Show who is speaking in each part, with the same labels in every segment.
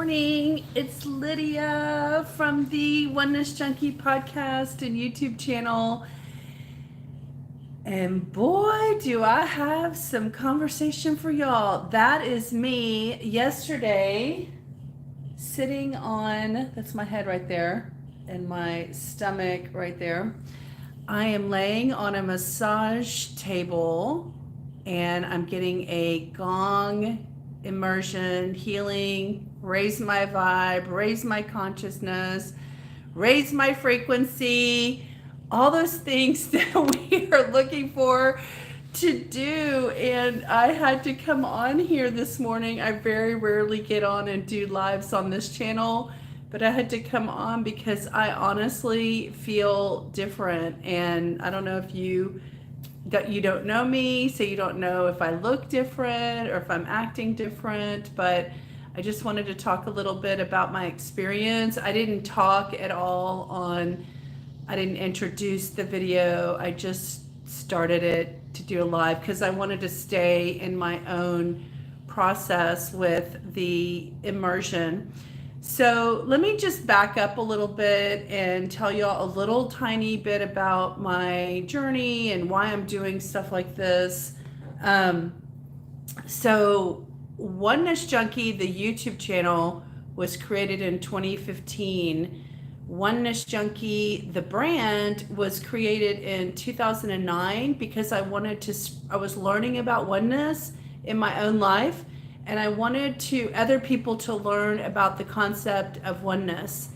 Speaker 1: morning. It's Lydia from the Oneness Junkie podcast and YouTube channel. And boy, do I have some conversation for y'all. That is me yesterday sitting on, that's my head right there, and my stomach right there. I am laying on a massage table and I'm getting a gong immersion, healing, raise my vibe, raise my consciousness, raise my frequency, all those things that we are looking for to do. And I had to come on here this morning. I very rarely get on and do lives on this channel, but I had to come on because I honestly feel different. And I don't know if you don't know me, so you don't know if I look different or if I'm acting different, but I just wanted to talk a little bit about my experience. I didn't talk at all I didn't introduce the video. I just started it to do a live because I wanted to stay in my own process with the immersion. So let me just back up a little bit and tell y'all a little tiny bit about my journey and why I'm doing stuff like this. So Oneness Junkie, the YouTube channel, was created in 2015. Oneness Junkie, the brand, was created in 2009 because I was learning about oneness in my own life. And I wanted other people to learn about the concept of oneness.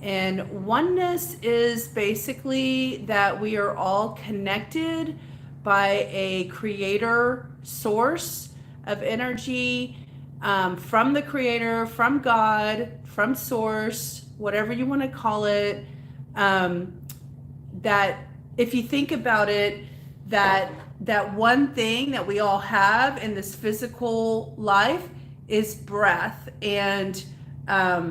Speaker 1: And oneness is basically that we are all connected by a creator source of energy, from the creator, from God, from source, whatever you want to call it. That if you think about it, that one thing that we all have in this physical life is breath and a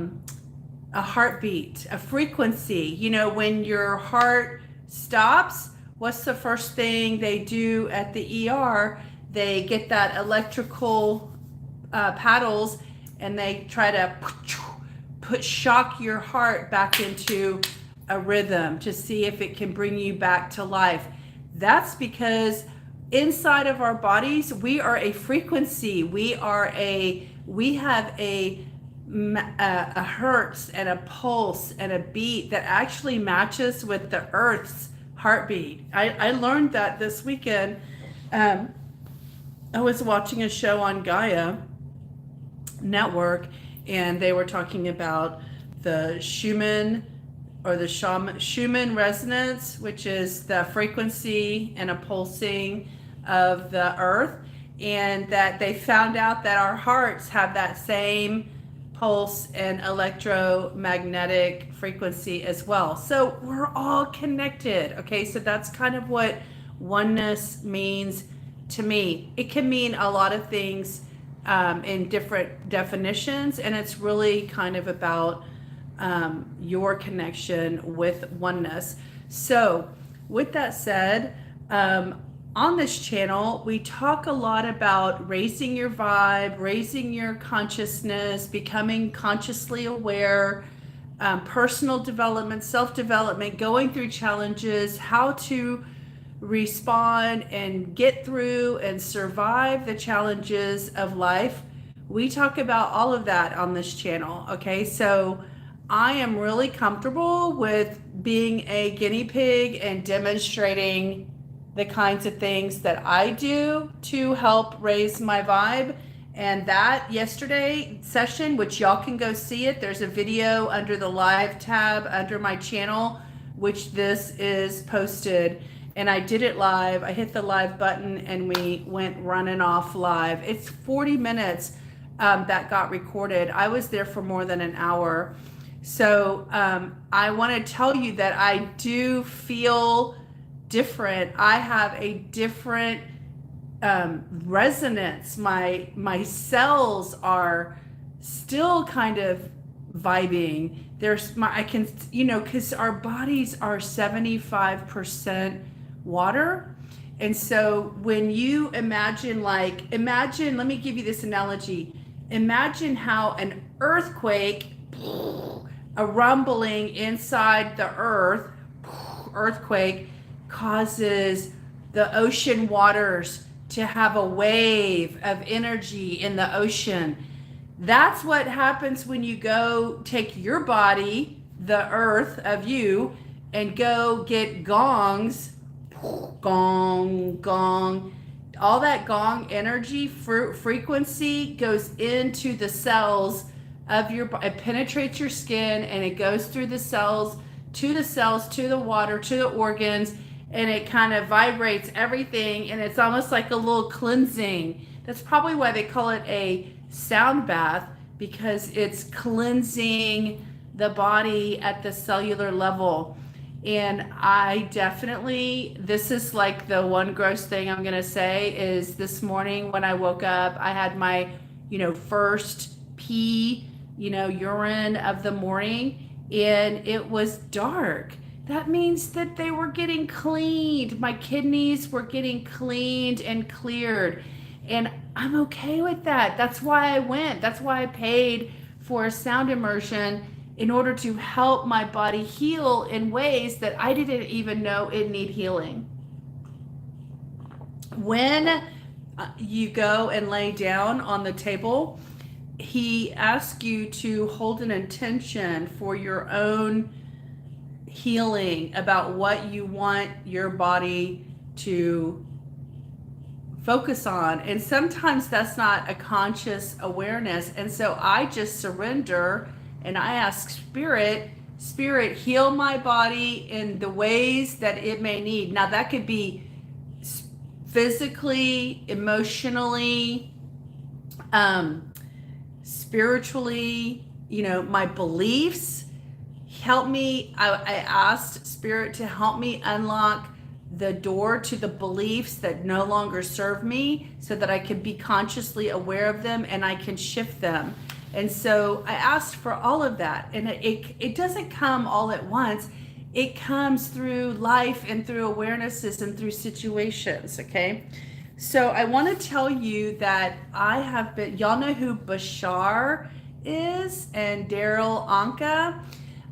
Speaker 1: heartbeat, a frequency. You know, when your heart stops, what's the first thing they do at the ER? They get that electrical paddles and they try to shock your heart back into a rhythm to see if it can bring you back to life. That's because inside of our bodies, we are a frequency. We have a hertz and a pulse and a beat that actually matches with the Earth's heartbeat. I learned that this weekend. I was watching a show on Gaia Network, and they were talking about the Schumann resonance, which is the frequency and a pulsing of the earth, and that they found out that our hearts have that same pulse and electromagnetic frequency as well. So we're all connected. Okay, so that's kind of what oneness means to me. It can mean a lot of things in different definitions, and it's really kind of about your connection with oneness. So with that said, on this channel, we talk a lot about raising your vibe, raising your consciousness, becoming consciously aware, personal development, self-development, going through challenges, how to respond and get through and survive the challenges of life. We talk about all of that on this channel. Okay, so I am really comfortable with being a guinea pig and demonstrating the kinds of things that I do to help raise my vibe. And that yesterday session, which y'all can go see it, there's a video under the live tab under my channel, which this is posted. And I did it live. I hit the live button and we went running off live. It's 40 minutes that got recorded. I was there for more than an hour. So I want to tell you that I do feel different. I have a different resonance. My cells are still kind of vibing. Because our bodies are 75% water. And so when you imagine, let me give you this analogy. Imagine how an earthquake, a rumbling inside the earth, earthquake causes the ocean waters to have a wave of energy in the ocean. That's what happens when you go take your body, the earth of you, and go get gongs, gong, gong. All that gong energy, frequency goes into the cells of your body. It penetrates your skin and it goes through the cells, to the water, to the organs, and it kind of vibrates everything. And it's almost like a little cleansing. That's probably why they call it a sound bath, because it's cleansing the body at the cellular level. And I definitely, this is like the one gross thing I'm going to say is this morning when I woke up, I had my, first pee, urine of the morning, and it was dark. That means that they were getting cleaned. My kidneys were getting cleaned and cleared. And I'm okay with that. That's why I went. That's why I paid for a sound immersion, in order to help my body heal in ways that I didn't even know it need healing. When you go and lay down on the table, he asks you to hold an intention for your own healing about what you want your body to focus on. And sometimes that's not a conscious awareness. And so I just surrender and I ask Spirit, heal my body in the ways that it may need. Now that could be physically, emotionally, spiritually, my beliefs. Help me. I asked Spirit to help me unlock the door to the beliefs that no longer serve me, so that I can be consciously aware of them and I can shift them. And so I asked for all of that. And it doesn't come all at once. It comes through life and through awarenesses and through situations, okay? So I want to tell you that I have been, y'all know who Bashar is and Daryl Anka.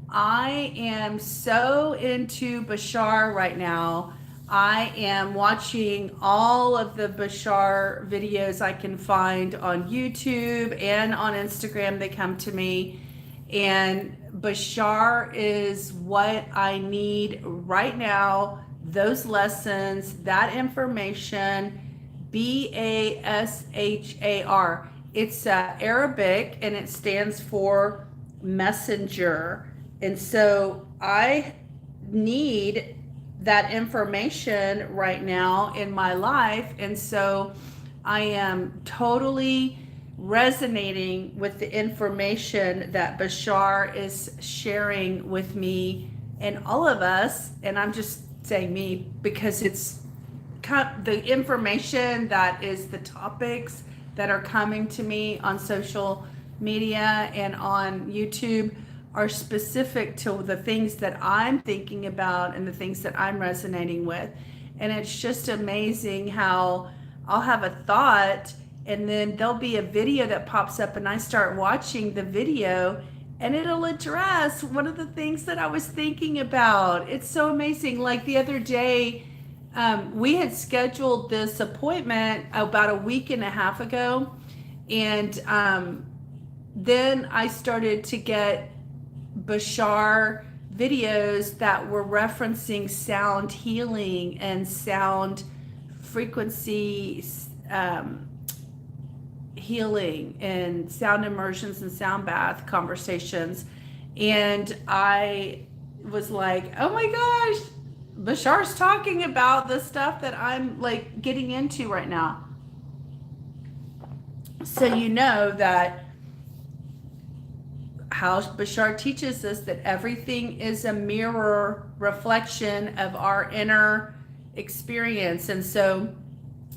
Speaker 1: I am so into Bashar right now. I am watching all of the Bashar videos I can find on YouTube and on Instagram. They come to me. And Bashar is what I need right now. Those lessons, that information, Bashar. It's Arabic and it stands for messenger. And so I need that information right now in my life. And so I am totally resonating with the information that Bashar is sharing with me and all of us. And I'm just saying me because it's the information that is the topics that are coming to me on social media and on YouTube are specific to the things that I'm thinking about and the things that I'm resonating with. And it's just amazing how I'll have a thought and then there'll be a video that pops up and I start watching the video and it'll address one of the things that I was thinking about. It's so amazing. Like the other day, we had scheduled this appointment about a week and a half ago. And then I started to get Bashar videos that were referencing sound healing and sound frequency healing and sound immersions and sound bath conversations. And I was like, oh my gosh, Bashar's talking about the stuff that I'm like getting into right now. So you know that how Bashar teaches us that everything is a mirror reflection of our inner experience. And so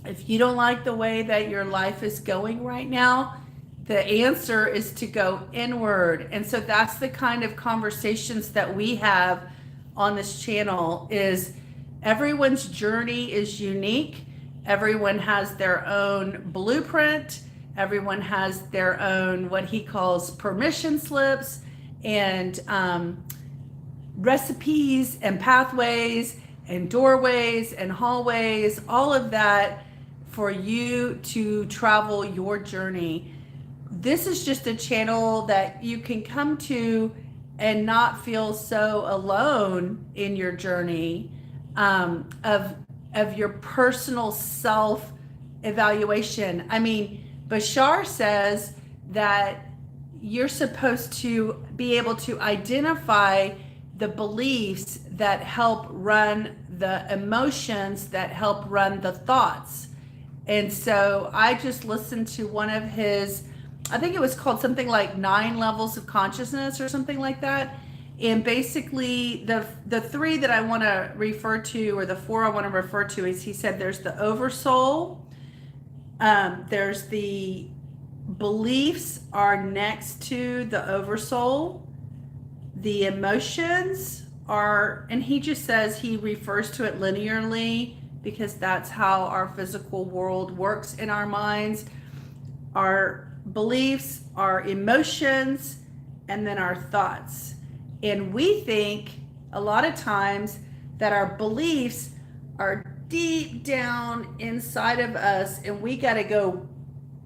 Speaker 1: if you don't like the way that your life is going right now, the answer is to go inward. And so that's the kind of conversations that we have on this channel. Is everyone's journey is unique. Everyone has their own blueprint. Everyone has their own, what he calls permission slips, and recipes and pathways and doorways and hallways, all of that for you to travel your journey. This is just a channel that you can come to and not feel so alone in your journey, of your personal self evaluation. I mean, Bashar says that you're supposed to be able to identify the beliefs that help run the emotions, that help run the thoughts. And so I just listened to one of his, I think it was called something like 9 levels of consciousness or something like that. And basically the 3 that I want to refer to, or the 4 I want to refer to, is he said there's the oversoul, there's the beliefs are next to the oversoul, the emotions are, and he just says he refers to it linearly because that's how our physical world works in our minds. Our beliefs, our emotions, and then our thoughts. And we think a lot of times that our beliefs are deep down inside of us, and we got to go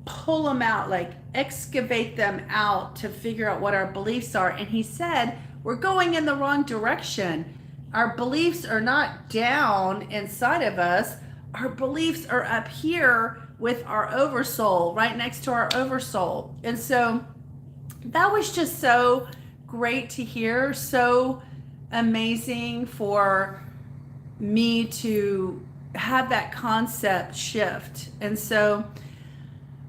Speaker 1: pull them out, like excavate them out to figure out what our beliefs are. And he said, we're going in the wrong direction. Our beliefs are not down inside of us. Our beliefs are up here with our oversoul, right next to our oversoul. And so that was just so great to hear, so amazing for me to have that concept shift. And so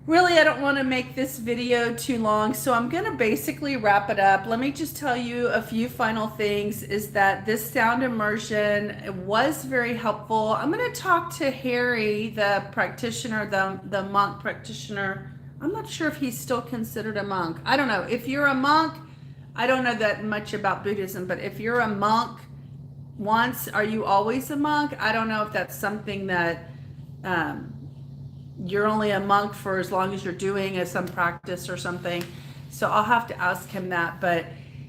Speaker 1: really, I don't want to make this video too long, so I'm going to basically wrap it up. Let me just tell you a few final things, is that this sound immersion was very helpful. I'm going to talk to Harry, the practitioner, the monk practitioner. I'm not sure if he's still considered a monk. I don't know. If you're a monk, I don't know that much about Buddhism, but if you're a monk once, are you always a monk? I don't know if that's something that you're only a monk for as long as you're doing some practice or something. So I'll have to ask him that. But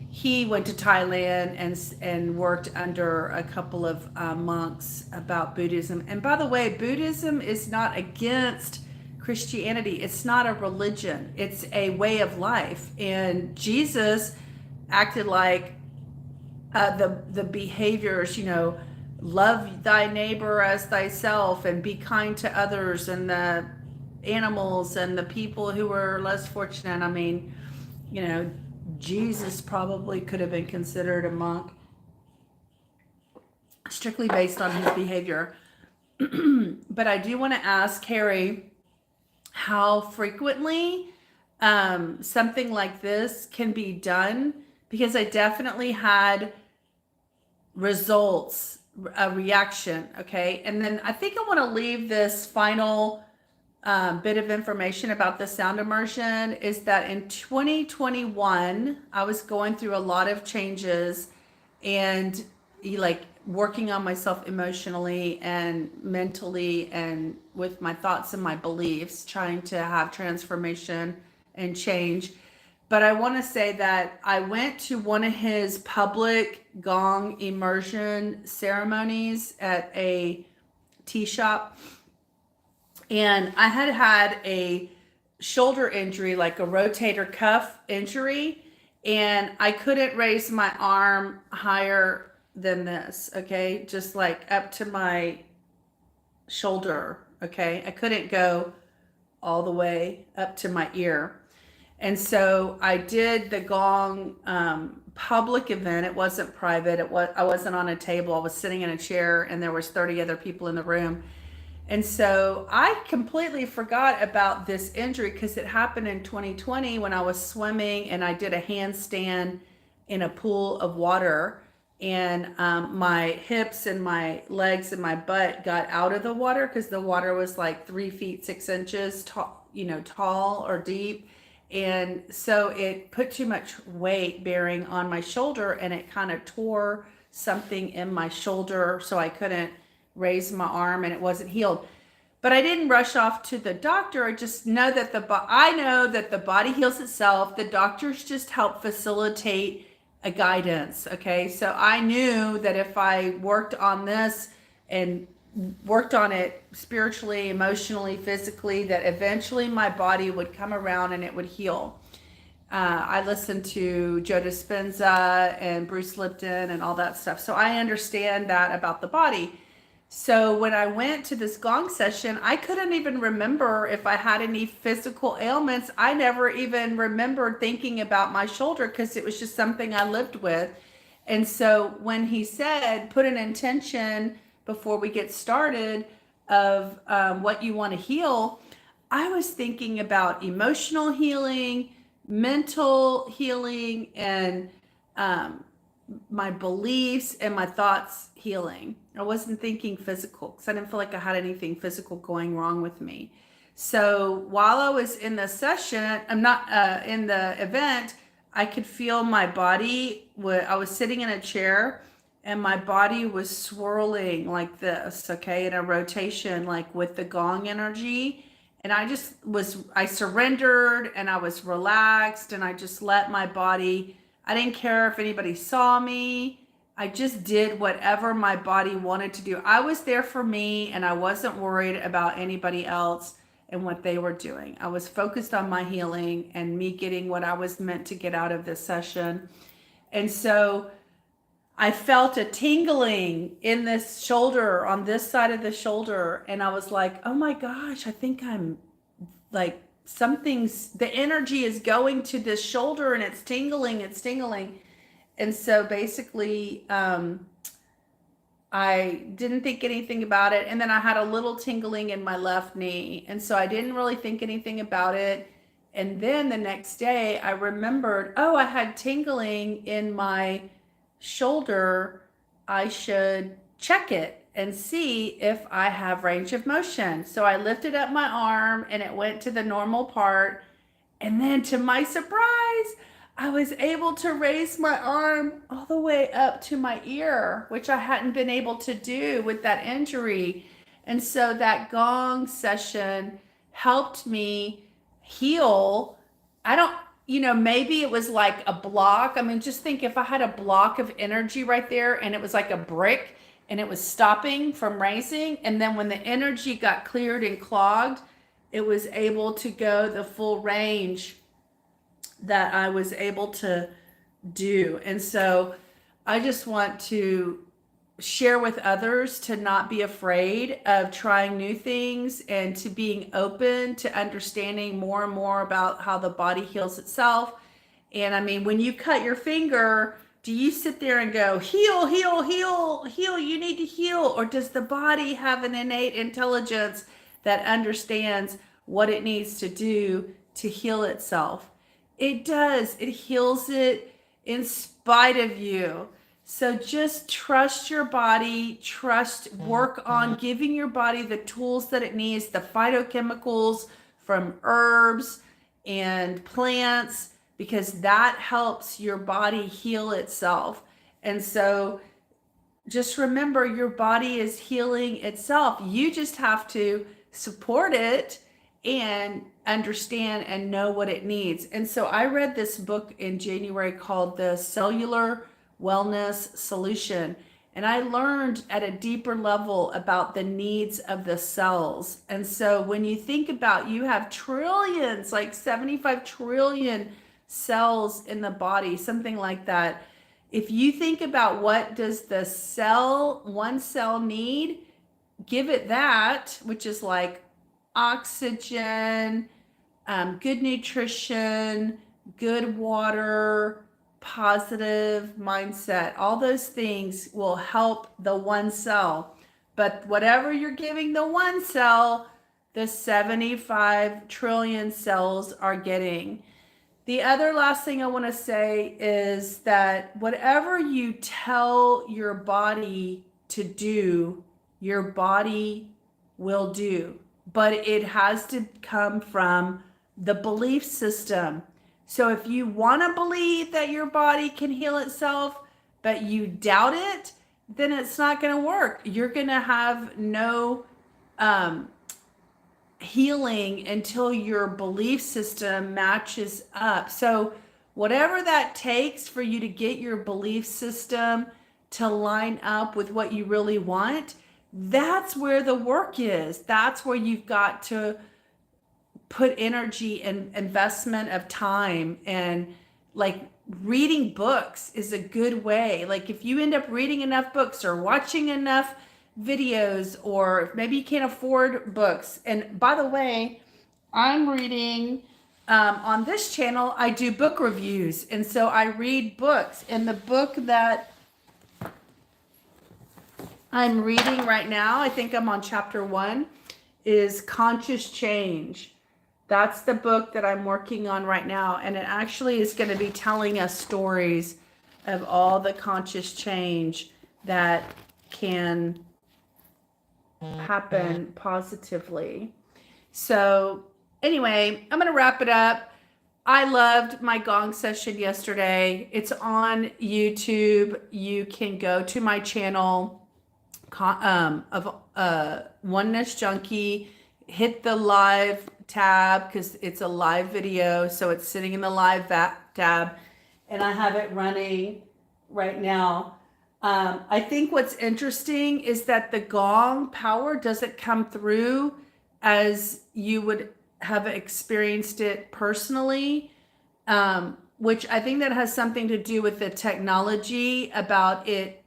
Speaker 1: he went to Thailand and worked under a couple of monks about Buddhism. And by the way, Buddhism is not against Christianity. It's not a religion. It's a way of life. And Jesus acted like the behaviors, love thy neighbor as thyself, and be kind to others, and the animals and the people who were less fortunate. I mean, Jesus probably could have been considered a monk strictly based on his behavior. But I do want to ask Harry how frequently something like this can be done, because I definitely had results, a reaction. Okay. And then I think I want to leave this final bit of information about the sound immersion, is that in 2021, I was going through a lot of changes and working on myself emotionally and mentally, and with my thoughts and my beliefs, trying to have transformation and change. But I want to say that I went to one of his public gong immersion ceremonies at a tea shop. And I had a shoulder injury, like a rotator cuff injury. And I couldn't raise my arm higher than this, okay? Just like up to my shoulder, okay? I couldn't go all the way up to my ear. And so I did the gong public event. It wasn't private. I wasn't on a table. I was sitting in a chair, and there was 30 other people in the room. And so I completely forgot about this injury, because it happened in 2020 when I was swimming, and I did a handstand in a pool of water, and my hips and my legs and my butt got out of the water, because the water was like 3 feet 6 inches tall or deep. And so it put too much weight bearing on my shoulder, and it kind of tore something in my shoulder, so I couldn't raise my arm, and it wasn't healed. But I didn't rush off to the doctor. I just know that I know that the body heals itself. The doctors just help facilitate a guidance. Okay. So I knew that if I worked on this and worked on it spiritually, emotionally, physically, that eventually my body would come around and it would heal. I listened to Joe Dispenza and Bruce Lipton and all that stuff. So I understand that about the body. So when I went to this gong session, I couldn't even remember if I had any physical ailments. I never even remembered thinking about my shoulder because it was just something I lived with. And so when he said, put an intention before we get started of what you want to heal, I was thinking about emotional healing, mental healing, and um, my beliefs and my thoughts healing. I wasn't thinking physical because I didn't feel like I had anything physical going wrong with me. So while I was in the session, I'm not in the event, I could feel my body. I was sitting in a chair and my body was swirling like this, okay, in a rotation, like with the gong energy. And I surrendered and I was relaxed and I just let my body, I didn't care if anybody saw me. I just did whatever my body wanted to do. I was there for me and I wasn't worried about anybody else and what they were doing. I was focused on my healing and me getting what I was meant to get out of this session. And so I felt a tingling in this shoulder, on this side of the shoulder. And I was like, oh my gosh, I think I'm like the energy is going to this shoulder and it's tingling. And so basically, I didn't think anything about it. And then I had a little tingling in my left knee. And so I didn't really think anything about it. And then the next day I remembered, oh, I had tingling in my shoulder. I should check it and see if I have range of motion. So I lifted up my arm and it went to the normal part. And then to my surprise, I was able to raise my arm all the way up to my ear, which I hadn't been able to do with that injury. And so that gong session helped me heal. I don't, maybe it was like a block. I mean, just think if I had a block of energy right there and it was like a brick and it was stopping from raising. And then when the energy got cleared and clogged, it was able to go the full range that I was able to do. And so I just want to share with others to not be afraid of trying new things and to being open to understanding more and more about how the body heals itself. And I mean, when you cut your finger, do you sit there and go, heal, heal, heal, heal, you need to heal? Or does the body have an innate intelligence that understands what it needs to do to heal itself? It does. It heals it in spite of you. So just trust your body, work on giving your body the tools that it needs, the phytochemicals from herbs and plants, because that helps your body heal itself. And so just remember, your body is healing itself. You just have to support it and understand and know what it needs. And so I read this book in January called The Cellular Wellness Solution. And I learned at a deeper level about the needs of the cells. And so when you think about, you have trillions, like 75 trillion cells in the body, something like that. If you think about what does one cell need, give it that, which is like oxygen, good nutrition, good water, positive mindset. All those things will help the one cell. But whatever you're giving the one cell, the 75 trillion cells are getting. The other last thing I want to say is that whatever you tell your body to do, your body will do. But it has to come from the belief system. So if you want to believe that your body can heal itself, but you doubt it, then it's not going to work. You're going to have no healing until your belief system matches up. So, whatever that takes for you to get your belief system to line up with what you really want, that's where the work is. That's where you've got to put energy and investment of time. And like reading books is a good way. Like if you end up reading enough books or watching enough videos, or maybe you can't afford books. And by the way, I'm reading on this channel, I do book reviews. And so I read books. And the book that I'm reading right now, I think I'm on chapter 1, is Conscious Change. That's the book that I'm working on right now. And it actually is going to be telling us stories of all the conscious change that can happen positively. So anyway, I'm going to wrap it up. I loved my gong session yesterday. It's on YouTube. You can go to my channel of Oneness Junkie, hit the live tab because it's a live video. So it's sitting in the live tab, and I have it running right now. I think what's interesting is that the gong power doesn't come through as you would have experienced it personally, which I think that has something to do with the technology about it,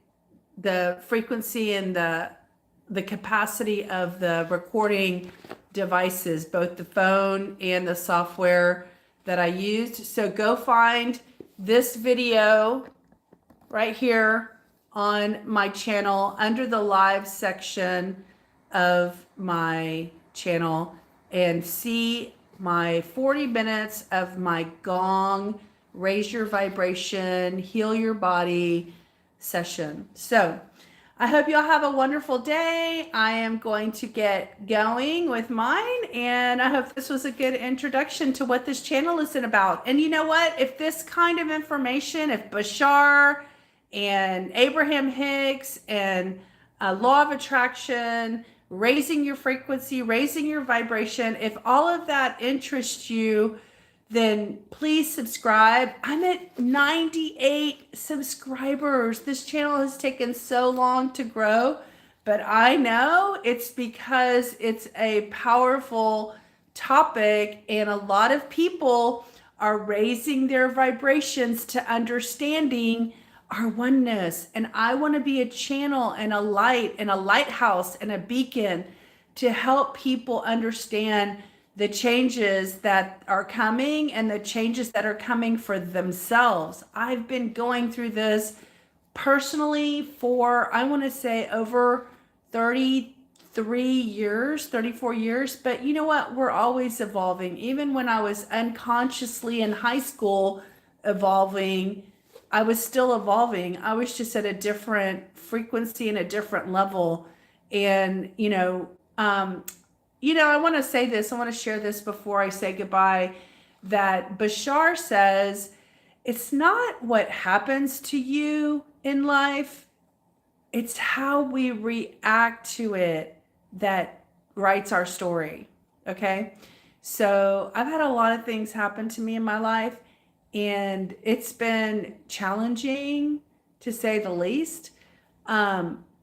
Speaker 1: the frequency and the capacity of the recording devices, both the phone and the software that I used. So go find this video right here on my channel under the live section of my channel and see my 40 minutes of my gong, raise your vibration, heal your body session. So I hope y'all have a wonderful day. I am going to get going with mine, and I hope this was a good introduction to what this channel is about. And you know what? If this kind of information, if Bashar and Abraham Hicks and law of attraction, raising your frequency, raising your vibration, if all of that interests you, then please subscribe. I'm at 98 subscribers. This channel has taken so long to grow, but I know it's because it's a powerful topic and a lot of people are raising their vibrations to understanding our oneness. And I want to be a channel and a light and a lighthouse and a beacon to help people understand the changes that are coming and the changes that are coming for themselves. I've been going through this personally for, I want to say, over 33 years, 34 years. But you know what? We're always evolving. Even when I was unconsciously in high school evolving, I was still evolving. I was just at a different frequency and a different level. And, I want to say this, I want to share this before I say goodbye, that Bashar says, it's not what happens to you in life, it's how we react to it that writes our story, okay? So I've had a lot of things happen to me in my life, and it's been challenging to say the least.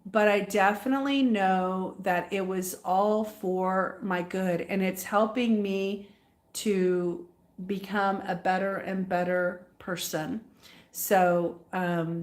Speaker 1: But I definitely know that it was all for my good, and it's helping me to become a better and better person. So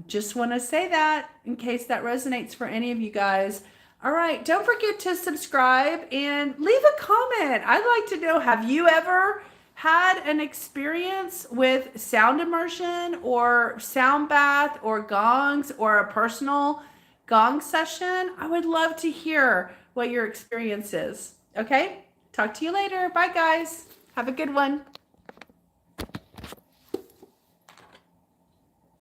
Speaker 1: just want to say that in case that resonates for any of you guys. All right, don't forget to subscribe and leave a comment. I'd like to know, have you ever had an experience with sound immersion or sound bath or gongs or a personal gong session? I would love to hear what your experience is. Okay, talk to you later. Bye guys. Have a good one.